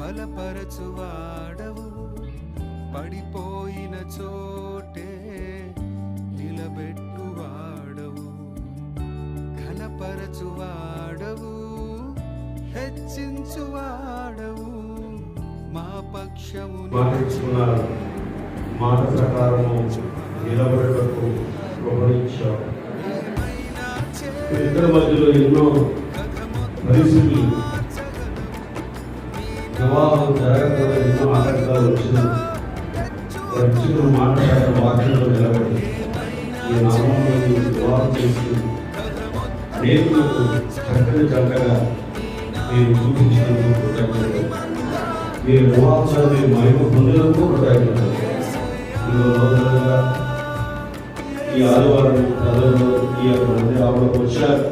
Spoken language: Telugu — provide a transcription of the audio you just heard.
బలపరచువాడవు, పడిపోయిన చోటే నిలబెట్టువాడవు, ఘనపరచువాడవు, హెచ్చించువాడవు, మా పక్షము మాట ప్రకారము నిలబడటకు గమనించావు. ఇద్దరి మధ్యలో ఎన్నో పరిస్థితులు, వివాహం జరగకుండా ఎన్నో ఆటంకాలు వచ్చిన పరిస్థితులు మాట్లాడే వాక్యంలో నిలబడి ఈ నామంలో వివాహం చేస్తూ అనేకులకు చక్కని చక్కగా మీరు చూపించినందుకు కృతజ్ఞతలు. మీరు వివాహంలో మీరు మహిమ పొందినందుకు కృతజ్ఞతలు. ఈ ఆదివారం ప్రజలు ఈ యొక్క మందిరాలకు వచ్చారు.